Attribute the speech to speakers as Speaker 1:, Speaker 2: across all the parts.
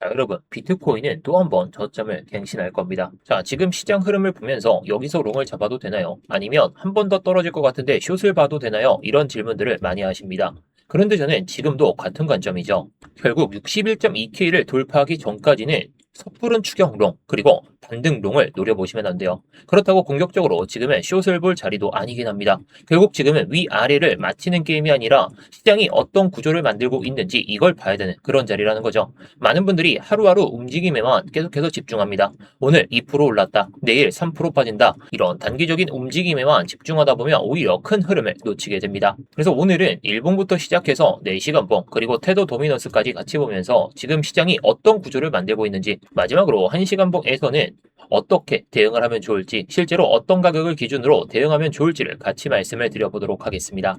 Speaker 1: 자, 여러분, 비트코인은 또 한 번 저점을 갱신할 겁니다. 자, 지금 시장 흐름을 보면서 여기서 롱을 잡아도 되나요? 아니면 한 번 더 떨어질 것 같은데 숏을 봐도 되나요? 이런 질문들을 많이 하십니다. 그런데 저는 지금도 같은 관점이죠. 결국 61.2K를 돌파하기 전까지는 섣부른 추격롱, 그리고 반등롱을 노려보시면 안 돼요. 그렇다고 공격적으로 지금은 숏을 볼 자리도 아니긴 합니다. 결국 지금은 위아래를 맞히는 게임이 아니라 시장이 어떤 구조를 만들고 있는지 이걸 봐야 되는 그런 자리라는 거죠. 많은 분들이 하루하루 움직임에만 계속해서 집중합니다. 오늘 2% 올랐다, 내일 3% 빠진다, 이런 단기적인 움직임에만 집중하다 보면 오히려 큰 흐름을 놓치게 됩니다. 그래서 오늘은 일봉부터 시작해서 4시간봉 그리고 테더 도미넌스까지 같이 보면서 지금 시장이 어떤 구조를 만들고 있는지, 마지막으로 1시간봉에서는 어떻게 대응을 하면 좋을지, 실제로 어떤 가격을 기준으로 대응하면 좋을지를 같이 말씀을 드려보도록 하겠습니다.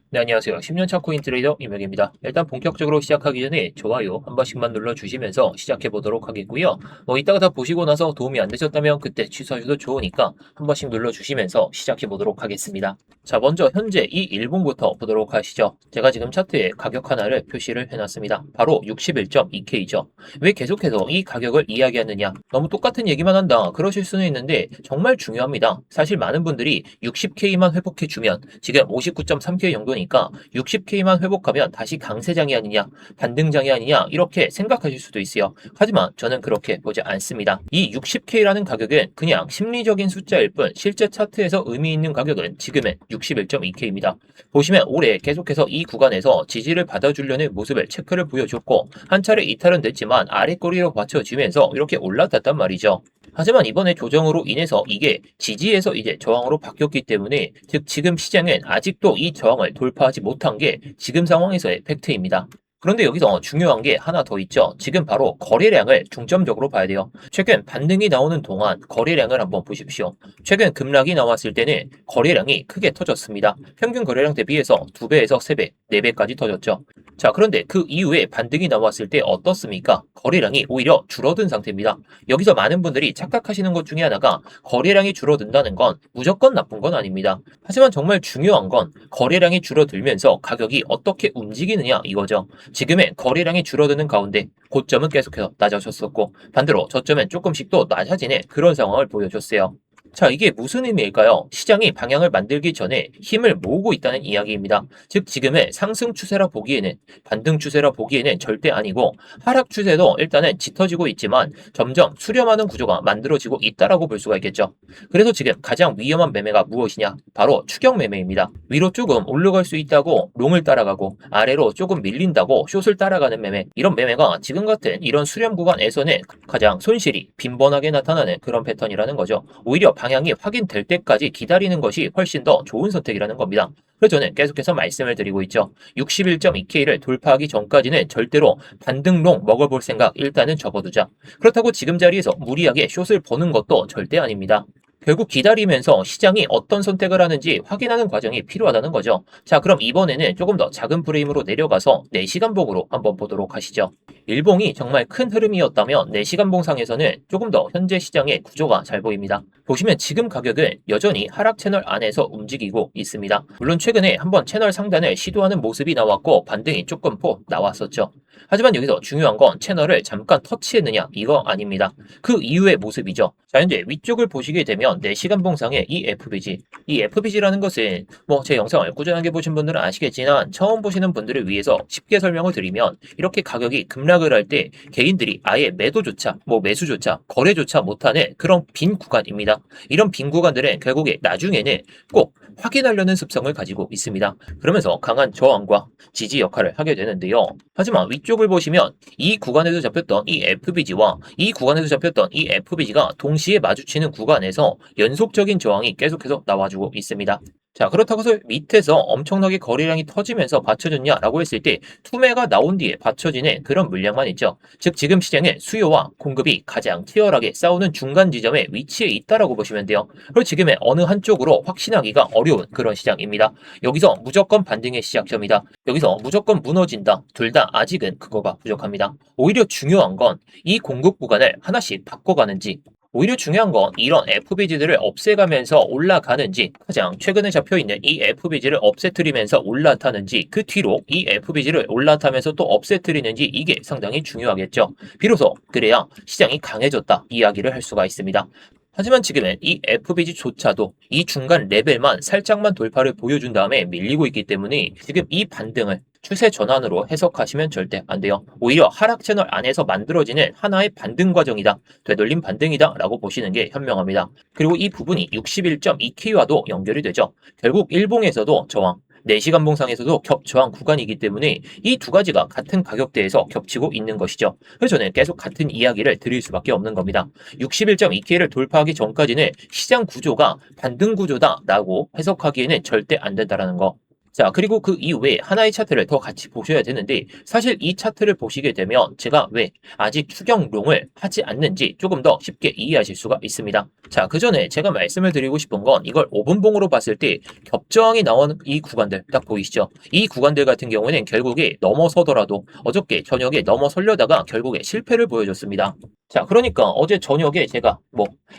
Speaker 1: 네, 안녕하세요. 10년차 코인 트레이더 이명입니다. 일단 본격적으로 시작하기 전에 좋아요 한 번씩만 눌러주시면서 시작해 보도록 하겠고요. 이따가 다 보시고 나서 도움이 안 되셨다면 그때 취소하셔도 좋으니까 한 번씩 눌러주시면서 시작해 보도록 하겠습니다. 자, 먼저 현재 이 일봉부터 보도록 하시죠. 제가 지금 차트에 가격 하나를 표시를 해놨습니다. 바로 61.2K죠. 왜 계속해서 이 가격을 이야기하느냐? 너무 똑같은 얘기만 한다, 그러실 수는 있는데 정말 중요합니다. 사실 많은 분들이 60K만 회복해주면 지금 59.3K 정도니까 60K만 회복하면 다시 강세장이 아니냐, 반등장이 아니냐, 이렇게 생각하실 수도 있어요. 하지만 저는 그렇게 보지 않습니다. 이 60K라는 가격은 그냥 심리적인 숫자일 뿐 실제 차트에서 의미 있는 가격은 지금의 61.2K입니다. 보시면 올해 계속해서 이 구간에서 지지를 받아주려는 모습을 체크를 보여줬고, 한 차례 이탈은 됐지만 아래꼬리로 받쳐지면서 이렇게 올라탔단 말이죠. 하지만 이번에 조정으로 인해서 이게 지지에서 이제 저항으로 바뀌었기 때문에, 즉 지금 시장은 아직도 이 저항을 돌파하지 못한 게 지금 상황에서의 팩트입니다. 그런데 여기서 중요한 게 하나 더 있죠. 지금 바로 거래량을 중점적으로 봐야 돼요. 최근 반등이 나오는 동안 거래량을 한번 보십시오. 최근 급락이 나왔을 때는 거래량이 크게 터졌습니다. 평균 거래량 대비해서 2배에서 3배, 4배까지 터졌죠. 자, 그런데 그 이후에 반등이 나왔을 때 어떻습니까? 거래량이 오히려 줄어든 상태입니다. 여기서 많은 분들이 착각하시는 것 중에 하나가 거래량이 줄어든다는 건 무조건 나쁜 건 아닙니다. 하지만 정말 중요한 건 거래량이 줄어들면서 가격이 어떻게 움직이느냐 이거죠. 지금의 거래량이 줄어드는 가운데 고점은 계속해서 낮아졌었고, 반대로 저점은 조금씩 또 낮아지는 그런 상황을 보여줬어요. 자, 이게 무슨 의미일까요? 시장이 방향을 만들기 전에 힘을 모으고 있다는 이야기입니다. 즉 지금의 상승 추세라 보기에는, 반등 추세라 보기에는 절대 아니고, 하락 추세도 일단은 짙어지고 있지만 점점 수렴하는 구조가 만들어지고 있다라고 볼 수가 있겠죠. 그래서 지금 가장 위험한 매매가 무엇이냐? 바로 추격 매매입니다. 위로 조금 올라갈 수 있다고 롱을 따라가고, 아래로 조금 밀린다고 숏을 따라가는 매매, 이런 매매가 지금 같은 이런 수렴 구간에서는 가장 손실이 빈번하게 나타나는 그런 패턴이라는 거죠. 오히려 방향이 확인될 때까지 기다리는 것이 훨씬 더 좋은 선택이라는 겁니다. 그래서 저는 계속해서 말씀을 드리고 있죠. 61.2K를 돌파하기 전까지는 절대로 반등롱 먹어볼 생각 일단은 접어두자. 그렇다고 지금 자리에서 무리하게 숏을 보는 것도 절대 아닙니다. 결국 기다리면서 시장이 어떤 선택을 하는지 확인하는 과정이 필요하다는 거죠. 자, 그럼 이번에는 조금 더 작은 프레임으로 내려가서 4시간봉으로 한번 보도록 하시죠. 일봉이 정말 큰 흐름이었다면 4시간봉 상에서는 조금 더 현재 시장의 구조가 잘 보입니다. 보시면 지금 가격은 여전히 하락 채널 안에서 움직이고 있습니다. 물론 최근에 한번 채널 상단을 시도하는 모습이 나왔고 반등이 조금 나왔었죠. 하지만 여기서 중요한 건 채널을 잠깐 터치했느냐 이거 아닙니다. 그 이후의 모습이죠. 자, 현재 위쪽을 보시게 되면 4시간 봉상의 이 FBG라는 것은 제 영상을 꾸준하게 보신 분들은 아시겠지만 처음 보시는 분들을 위해서 쉽게 설명을 드리면, 이렇게 가격이 급락을 할 때 개인들이 아예 매도조차 매수조차 거래조차 못하는 그런 빈 구간입니다. 이런 빈 구간들은 결국에 나중에는 꼭 확인하려는 습성을 가지고 있습니다. 그러면서 강한 저항과 지지 역할을 하게 되는데요. 하지만 위쪽을 보시면 이 구간에서 잡혔던 이 FBG와 이 구간에서 잡혔던 이 FBG가 동시에 마주치는 구간에서 연속적인 저항이 계속해서 나와주고 있습니다. 자, 그렇다고 해서 밑에서 엄청나게 거래량이 터지면서 받쳐졌냐라고 했을 때 투매가 나온 뒤에 받쳐지는 그런 물량만 있죠. 즉 지금 시장은 수요와 공급이 가장 치열하게 싸우는 중간 지점에 위치해 있다라고 보시면 돼요. 그리고 지금의 어느 한쪽으로 확신하기가 어려운 그런 시장입니다. 여기서 무조건 반등의 시작점이다, 여기서 무조건 무너진다, 둘 다 아직은 그거가 부족합니다. 오히려 중요한 건 이 공급 구간을 하나씩 바꿔가는지, 오히려 중요한 건 이런 FBG들을 없애가면서 올라가는지, 가장 최근에 잡혀있는 이 FBG를 없애뜨리면서 올라타는지, 그 뒤로 이 FBG를 올라타면서 또 없애뜨리는지, 이게 상당히 중요하겠죠. 비로소 그래야 시장이 강해졌다 이야기를 할 수가 있습니다. 하지만 지금은 이 FBG조차도 이 중간 레벨만 살짝만 돌파를 보여준 다음에 밀리고 있기 때문에 지금 이 반등을 추세 전환으로 해석하시면 절대 안 돼요. 오히려 하락 채널 안에서 만들어지는 하나의 반등 과정이다. 되돌림 반등이다 라고 보시는 게 현명합니다. 그리고 이 부분이 61.2K와도 연결이 되죠. 결국 일봉에서도 저항, 4시간 봉상에서도 겹저항 구간이기 때문에 이 두 가지가 같은 가격대에서 겹치고 있는 것이죠. 그래서 저는 계속 같은 이야기를 드릴 수밖에 없는 겁니다. 61.2K를 돌파하기 전까지는 시장 구조가 반등 구조다라고 해석하기에는 절대 안 된다라는 거. 자, 그리고 그 이후에 하나의 차트를 더 같이 보셔야 되는데, 사실 이 차트를 보시게 되면 제가 왜 아직 추경롱을 하지 않는지 조금 더 쉽게 이해하실 수가 있습니다. 자, 그 전에 제가 말씀을 드리고 싶은 건 이걸 5분봉으로 봤을 때 겹저항이 나오는 이 구간들 딱 보이시죠? 이 구간들 같은 경우에는 결국에 넘어서더라도 어저께 저녁에 넘어서려다가 결국에 실패를 보여줬습니다. 자, 그러니까 어제 저녁에 제가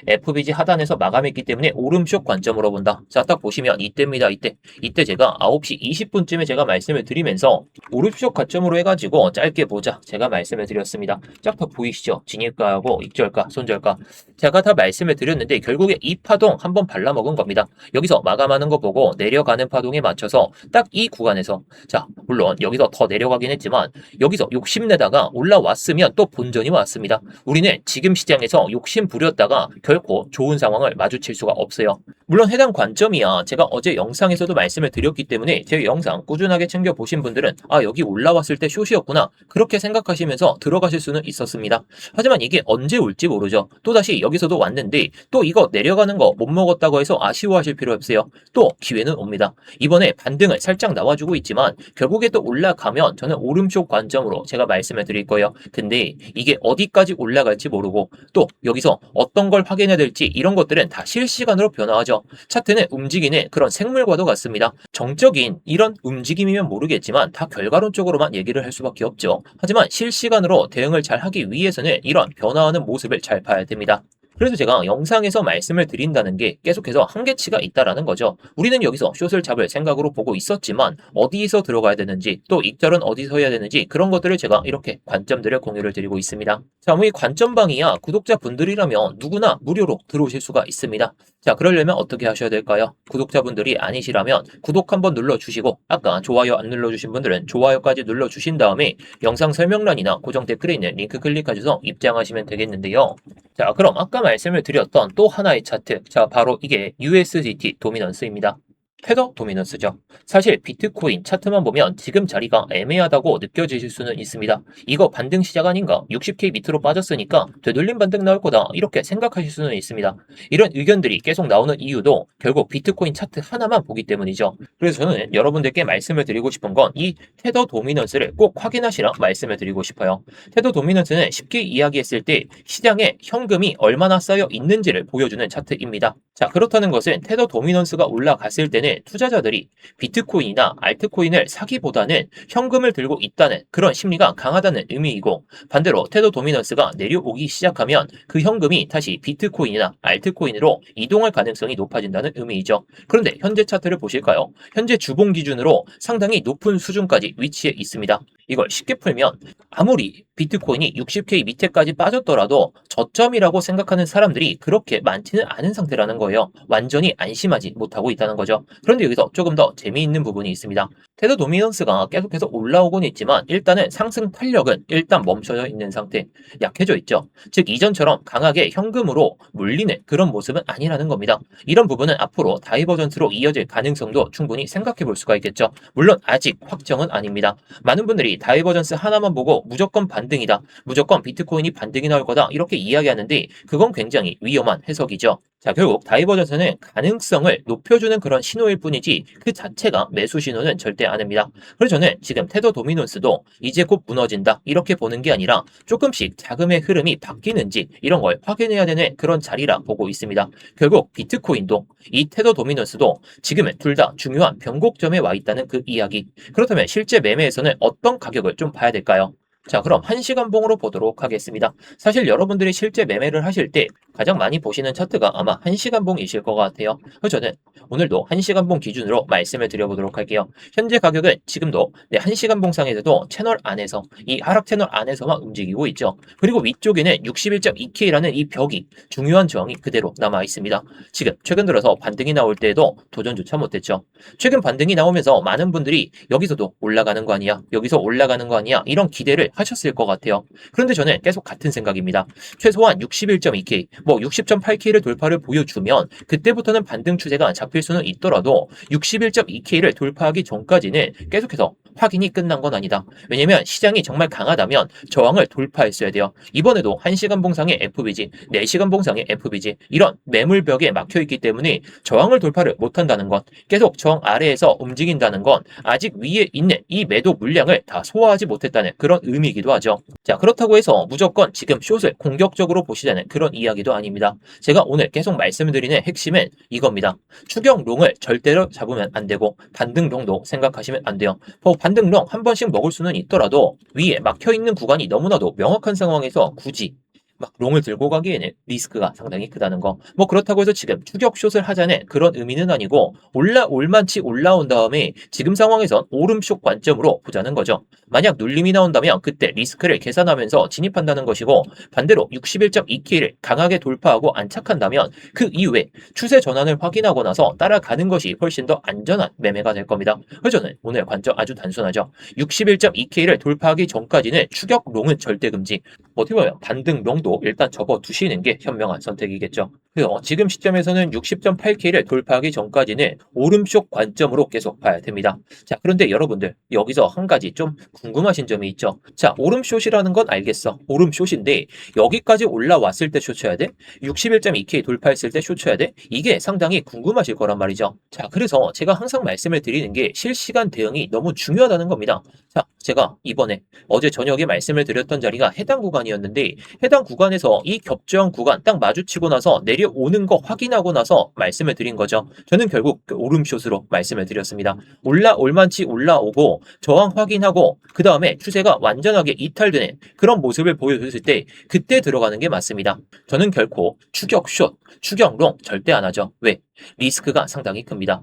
Speaker 1: FBG 하단에서 마감했기 때문에 오름쇼 관점으로 본다. 자, 딱 보시면 이때입니다. 이때 제가 9시 20분쯤에 제가 말씀을 드리면서 오름쇼 관점으로 해가지고 짧게 보자 제가 말씀을 드렸습니다. 쫙 다 보이시죠? 진입가하고 익절가, 손절가 제가 다 말씀을 드렸는데 결국에 이 파동 한번 발라먹은 겁니다. 여기서 마감하는 거 보고 내려가는 파동에 맞춰서 딱 이 구간에서, 자, 물론 여기서 더 내려가긴 했지만 여기서 욕심내다가 올라왔으면 또 본전이 왔습니다. 우리는 지금 시장에서 욕심 부렸다가 결코 좋은 상황을 마주칠 수가 없어요. 물론 해당 관점이야 제가 어제 영상에서도 말씀을 드렸기 때문에 제 영상 꾸준하게 챙겨보신 분들은 아, 여기 올라왔을 때 숏이었구나 그렇게 생각하시면서 들어가실 수는 있었습니다. 하지만 이게 언제 올지 모르죠. 또다시 여기서도 왔는데 또 이거 내려가는 거 못 먹었다고 해서 아쉬워하실 필요 없어요. 또 기회는 옵니다. 이번에 반등을 살짝 나와주고 있지만 결국에 또 올라가면 저는 오름쪽 관점으로 제가 말씀을 드릴 거예요. 근데 이게 어디까지 올라갈지 모르고 또 여기서 어떤 걸 확인해야 될지 이런 것들은 다 실시간으로 변화하죠. 차트는 움직이는 그런 생물과도 같습니다. 정적인 이런 움직임이면 모르겠지만 다 결과론적으로만 얘기를 할 수밖에 없죠. 하지만 실시간으로 대응을 잘 하기 위해서는 이런 변화하는 모습을 잘 봐야 됩니다. 그래서 제가 영상에서 말씀을 드린다는 게 계속해서 한계치가 있다라는 거죠. 우리는 여기서 숏을 잡을 생각으로 보고 있었지만 어디에서 들어가야 되는지 또 익절은 어디서 해야 되는지 그런 것들을 제가 이렇게 관점들을 공유를 드리고 있습니다. 자, 이 관점방이야 구독자분들이라면 누구나 무료로 들어오실 수가 있습니다. 자, 그러려면 어떻게 하셔야 될까요? 구독자분들이 아니시라면 구독 한번 눌러주시고 아까 좋아요 안 눌러주신 분들은 좋아요까지 눌러주신 다음에 영상 설명란이나 고정 댓글에 있는 링크 클릭하셔서 입장하시면 되겠는데요. 자, 그럼 아까 말씀을 드렸던 또 하나의 차트, 자, 바로 이게 USDT 도미넌스입니다. 테더 도미넌스죠. 사실 비트코인 차트만 보면 지금 자리가 애매하다고 느껴지실 수는 있습니다. 이거 반등 시작 아닌가? 60K 밑으로 빠졌으니까 되돌림 반등 나올 거다 이렇게 생각하실 수는 있습니다. 이런 의견들이 계속 나오는 이유도 결국 비트코인 차트 하나만 보기 때문이죠. 그래서 저는 여러분들께 말씀을 드리고 싶은 건 이 테더 도미넌스를 꼭 확인하시라 말씀을 드리고 싶어요. 테더 도미넌스는 쉽게 이야기했을 때 시장에 현금이 얼마나 쌓여 있는지를 보여주는 차트입니다. 자, 그렇다는 것은 테더 도미넌스가 올라갔을 때는 투자자들이 비트코인이나 알트코인을 사기보다는 현금을 들고 있다는 그런 심리가 강하다는 의미이고, 반대로 테더 도미넌스가 내려오기 시작하면 그 현금이 다시 비트코인이나 알트코인으로 이동할 가능성이 높아진다는 의미이죠. 그런데 현재 차트를 보실까요? 현재 주봉 기준으로 상당히 높은 수준까지 위치해 있습니다. 이걸 쉽게 풀면 아무리 비트코인이 60K 밑에까지 빠졌더라도 저점이라고 생각하는 사람들이 그렇게 많지는 않은 상태라는 거예요. 완전히 안심하지 못하고 있다는 거죠. 그런데 여기서 조금 더 재미있는 부분이 있습니다. 테더 도미넌스가 계속해서 올라오곤 있지만 일단은 상승 탄력은 일단 멈춰져 있는 상태, 약해져 있죠. 즉 이전처럼 강하게 현금으로 물리는 그런 모습은 아니라는 겁니다. 이런 부분은 앞으로 다이버전스로 이어질 가능성도 충분히 생각해 볼 수가 있겠죠. 물론 아직 확정은 아닙니다. 많은 분들이 다이버전스 하나만 보고 무조건 반등이다, 무조건 비트코인이 반등이 나올 거다 이렇게 이야기하는데 그건 굉장히 위험한 해석이죠. 자, 결국 다이버전스는 가능성을 높여주는 그런 신호일 뿐이지 그 자체가 매수 신호는 절대 아닙니다. 그래서 저는 지금 테더 도미넌스도 이제 곧 무너진다 이렇게 보는 게 아니라 조금씩 자금의 흐름이 바뀌는지 이런 걸 확인해야 되는 그런 자리라 보고 있습니다. 결국 비트코인도 이 테더 도미넌스도 지금은 둘 다 중요한 변곡점에 와 있다는 그 이야기. 그렇다면 실제 매매에서는 어떤 가격을 좀 봐야 될까요? 자, 그럼 1시간 봉으로 보도록 하겠습니다. 사실 여러분들이 실제 매매를 하실 때 가장 많이 보시는 차트가 아마 1시간 봉이실 것 같아요. 그래서 저는 오늘도 1시간 봉 기준으로 말씀을 드려보도록 할게요. 현재 가격은 지금도 1시간 봉상에서도 채널 안에서 이 하락 채널 안에서만 움직이고 있죠. 그리고 위쪽에는 61.2K라는 이 벽이 중요한 저항이 그대로 남아 있습니다. 지금 최근 들어서 반등이 나올 때에도 도전조차 못했죠. 최근 반등이 나오면서 많은 분들이 여기서도 올라가는 거 아니야? 여기서 올라가는 거 아니야? 이런 기대를 하셨을 것 같아요. 그런데 저는 계속 같은 생각입니다. 최소한 61.2K, 60.8K를 돌파를 보여주면 그때부터는 반등 추세가 잡힐 수는 있더라도 61.2K를 돌파하기 전까지는 계속해서 확인이 끝난 건 아니다. 왜냐면 시장이 정말 강하다면 저항을 돌파했어야 돼요. 이번에도 1시간 봉상의 FBG, 4시간 봉상의 FBG 이런 매물벽에 막혀있기 때문에 저항을 돌파를 못한다는 건 계속 저항 아래에서 움직인다는 건 아직 위에 있는 이 매도 물량을 다 소화하지 못했다는 그런 의미이기도 하죠. 자, 그렇다고 해서 무조건 지금 숏을 공격적으로 보시자는 그런 이야기도 아닙니다. 제가 오늘 계속 말씀드리는 핵심은 이겁니다. 추격롱을 절대로 잡으면 안 되고 반등롱도 생각하시면 안 돼요. 반등롱 한 번씩 먹을 수는 있더라도 위에 막혀있는 구간이 너무나도 명확한 상황에서 굳이 막 롱을 들고 가기에는 리스크가 상당히 크다는 거. 그렇다고 해서 지금 추격숏을 하자는 그런 의미는 아니고 올만치 올라온 다음에 지금 상황에선 오름숏 관점으로 보자는 거죠. 만약 눌림이 나온다면 그때 리스크를 계산하면서 진입한다는 것이고 반대로 61.2K를 강하게 돌파하고 안착한다면 그 이후에 추세 전환을 확인하고 나서 따라가는 것이 훨씬 더 안전한 매매가 될 겁니다. 그래서 저는 오늘 관점 아주 단순하죠. 61.2K를 돌파하기 전까지는 추격롱은 절대 금지. 어떻게 보면 반등롱도 일단 접어두시는 게 현명한 선택이겠죠. 그래서 지금 시점에서는 60.8K를 돌파하기 전까지는 오름쪽 관점으로 계속 봐야 됩니다. 자, 그런데 여러분들 여기서 한 가지 좀 궁금하신 점이 있죠. 자, 오름숏이라는 건 알겠어. 오름숏인데 여기까지 올라왔을 때 숏 쳐야 돼? 61.2K 돌파했을 때 숏 쳐야 돼? 이게 상당히 궁금하실 거란 말이죠. 자, 그래서 제가 항상 말씀을 드리는 게 실시간 대응이 너무 중요하다는 겁니다. 자, 제가 이번에 어제 저녁에 말씀을 드렸던 자리가 해당 구간이었는데 해당 구간에서 이 겹저항 구간 딱 마주치고 나서 내려오는 거 확인하고 나서 말씀을 드린 거죠. 저는 결국 그 오름숏으로 말씀을 드렸습니다. 올만치 올라오고 저항 확인하고 그 다음에 추세가 완전하게 이탈되는 그런 모습을 보여줬을 때 그때 들어가는 게 맞습니다. 저는 결코 추격숏, 추격롱 절대 안 하죠. 왜? 리스크가 상당히 큽니다.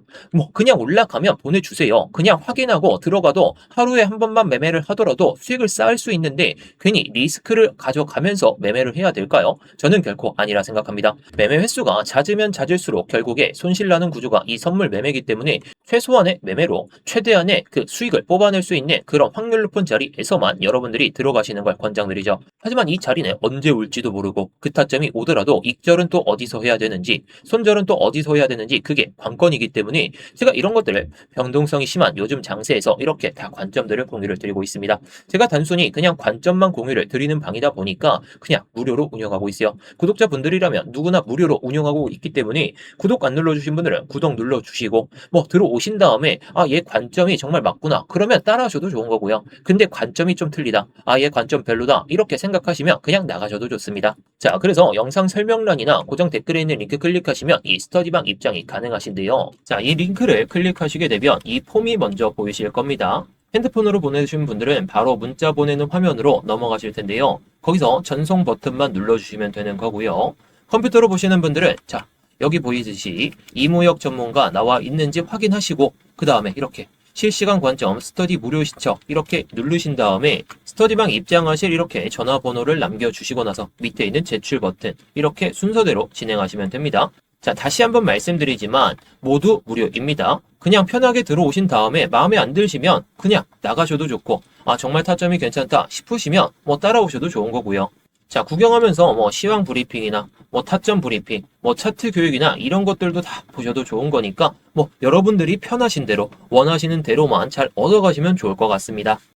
Speaker 1: 그냥 올라가면 보내주세요. 그냥 확인하고 들어가도 하루에 한 번만 매매를 하더라도 수익을 쌓을 수 있는데 괜히 리스크를 가져가면서 매매를 해야 될까요? 저는 결코 아니라 생각합니다. 매매 횟수가 잦으면 잦을수록 결국에 손실나는 구조가 이 선물 매매이기 때문에 최소한의 매매로 최대한의 그 수익을 뽑아낼 수 있는 그런 확률 높은 자리에서만 여러분들이 들어가시는 걸 권장드리죠. 하지만 이 자리는 언제 올지도 모르고 그 타점이 오더라도 익절은 또 어디서 해야 되는지 손절은 또 어디서 해야 되는지 그게 관건이기 때문에 제가 이런 것들을 변동성이 심한 요즘 장세에서 이렇게 다 관점들을 공유를 드리고 있습니다. 제가 단순히 그냥 관점만 공유를 드리는 방이다 보니까 그냥 무료로 운영하고 있어요. 구독자분들이라면 누구나 무료로 운영하고 있기 때문에 구독 안 눌러주신 분들은 구독 눌러주시고 들어오신 다음에 얘 관점이 정말 맞구나 그러면 따라하셔도 좋은 거고요. 근데 관점이 좀 틀리다 얘 관점 별로다 이렇게 생각하시면 그냥 나가셔도 좋습니다. 자, 그래서 영상 설명란이나 고정 댓글에 있는 링크 클릭하시면 이 스터디방 입장이 가능하신데요. 자, 이 링크를 클릭하시게 되면 이 폼이 먼저 보이실 겁니다. 핸드폰으로 보내주신 분들은 바로 문자 보내는 화면으로 넘어가실 텐데요. 거기서 전송 버튼만 눌러주시면 되는 거고요. 컴퓨터로 보시는 분들은 자, 여기 보이듯이 이무역 전문가 나와 있는지 확인하시고 그 다음에 이렇게 실시간 관점 스터디 무료 신청 이렇게 누르신 다음에 스터디방 입장하실 이렇게 전화번호를 남겨주시고 나서 밑에 있는 제출 버튼 이렇게 순서대로 진행하시면 됩니다. 자, 다시 한번 말씀드리지만 모두 무료입니다. 그냥 편하게 들어오신 다음에 마음에 안 드시면 그냥 나가셔도 좋고 정말 타점이 괜찮다 싶으시면 따라오셔도 좋은 거고요. 자, 구경하면서 시황 브리핑이나 타점 브리핑, 차트 교육이나 이런 것들도 다 보셔도 좋은 거니까 여러분들이 편하신 대로 원하시는 대로만 잘 얻어가시면 좋을 것 같습니다.